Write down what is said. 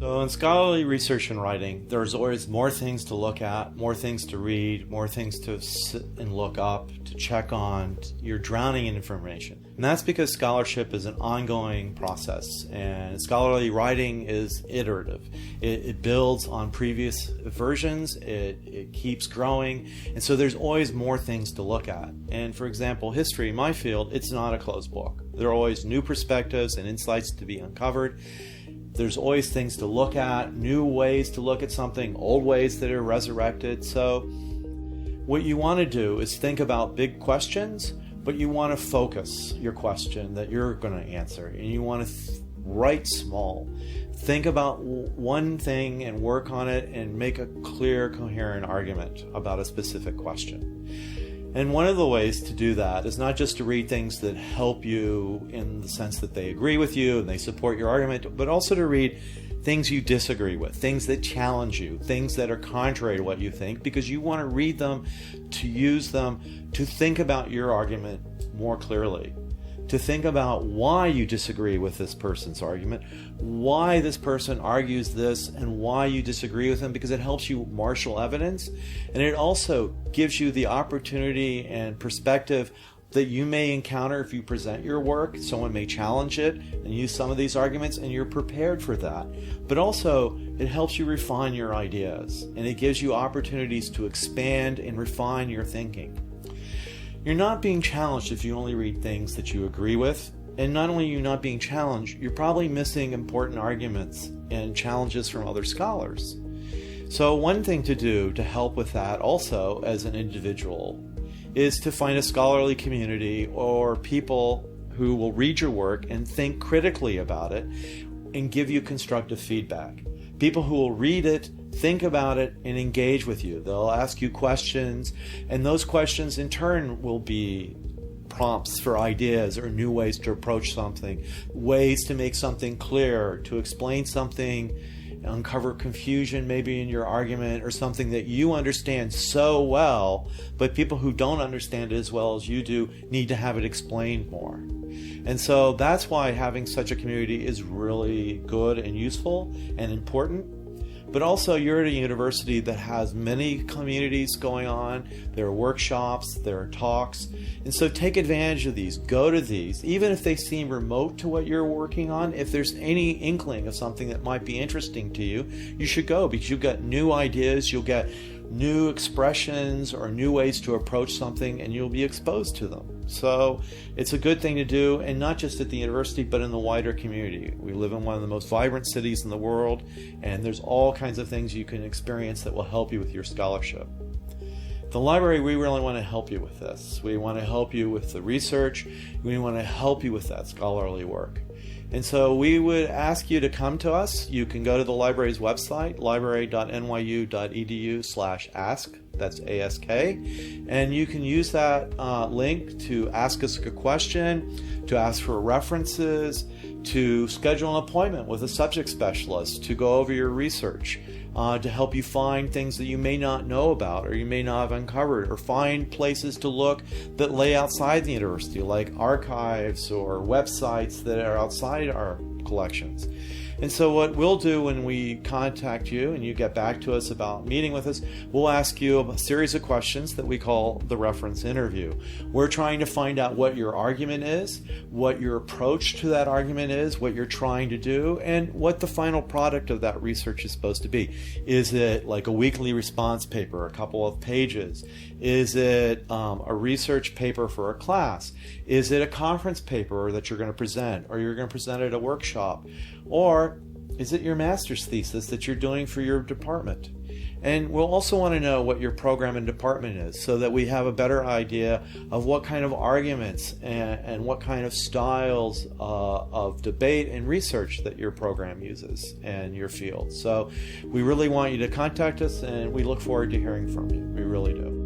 So in scholarly research and writing, there's always more things to look at, more things to read, more things to sit and look up, to check on. You're drowning in information. And that's because scholarship is an ongoing process, and scholarly writing is iterative. It builds on previous versions, it keeps growing, and so there's always more things to look at. And for example, history, in my field, it's not a closed book. There are always new perspectives and insights to be uncovered. There's always things to look at, new ways to look at something, old ways that are resurrected. So what you want to do is think about big questions, but you want to focus your question that you're going to answer. And you want to write small. Think about one thing and work on it and make a clear, coherent argument about a specific question. And one of the ways to do that is not just to read things that help you in the sense that they agree with you and they support your argument, but also to read things you disagree with, things that challenge you, things that are contrary to what you think, because you want to read them, to use them, to think about your argument more clearly, to think about why you disagree with this person's argument, why this person argues this, and why you disagree with them, because it helps you marshal evidence, and it also gives you the opportunity and perspective that you may encounter if you present your work. Someone may challenge it and use some of these arguments, and you're prepared for that. But also, it helps you refine your ideas, and it gives you opportunities to expand and refine your thinking. You're not being challenged if you only read things that you agree with. And not only are you not being challenged, you're probably missing important arguments and challenges from other scholars. So one thing to do to help with that also as an individual is to find a scholarly community or people who will read your work and think critically about it and give you constructive feedback. People who will read it, think about it, and engage with you. They'll ask you questions, and those questions in turn will be prompts for ideas or new ways to approach something, ways to make something clear, to explain something, uncover confusion maybe in your argument, or something that you understand so well, but people who don't understand it as well as you do need to have it explained more. And so that's why having such a community is really good and useful and important. But also, you're at a university that has many communities going on. There are workshops, there are talks. And so take advantage of these. Go to these. Even if they seem remote to what you're working on, if there's any inkling of something that might be interesting to you, you should go, because you'll get new ideas, you'll get new expressions or new ways to approach something, and you'll be exposed to them. So it's a good thing to do, and not just at the university, but in the wider community. We live in one of the most vibrant cities in the world, and there's all kinds of things you can experience that will help you with your scholarship. The library, we really want to help you with this. We want to help you with the research. We want to help you with that scholarly work. And so we would ask you to come to us. You can go to the library's website, library.nyu.edu/ask. That's ASK. And you can use that link to ask us a question, to ask for references, to schedule an appointment with a subject specialist to go over your research, to help you find things that you may not know about or you may not have uncovered, or find places to look that lay outside the university, like archives or websites that are outside our collections. And so what we'll do when we contact you and you get back to us about meeting with us, we'll ask you a series of questions that we call the reference interview. We're trying to find out what your argument is, what your approach to that argument is, what you're trying to do, and what the final product of that research is supposed to be. Is it like a weekly response paper, a couple of pages? Is it a research paper for a class? Is it a conference paper that you're going to present, or you're going to present at a workshop? Or is it your master's thesis that you're doing for your department? And we'll also want to know what your program and department is, so that we have a better idea of what kind of arguments and what kind of styles of debate and research that your program uses and your field. So we really want you to contact us, and we look forward to hearing from you. We really do.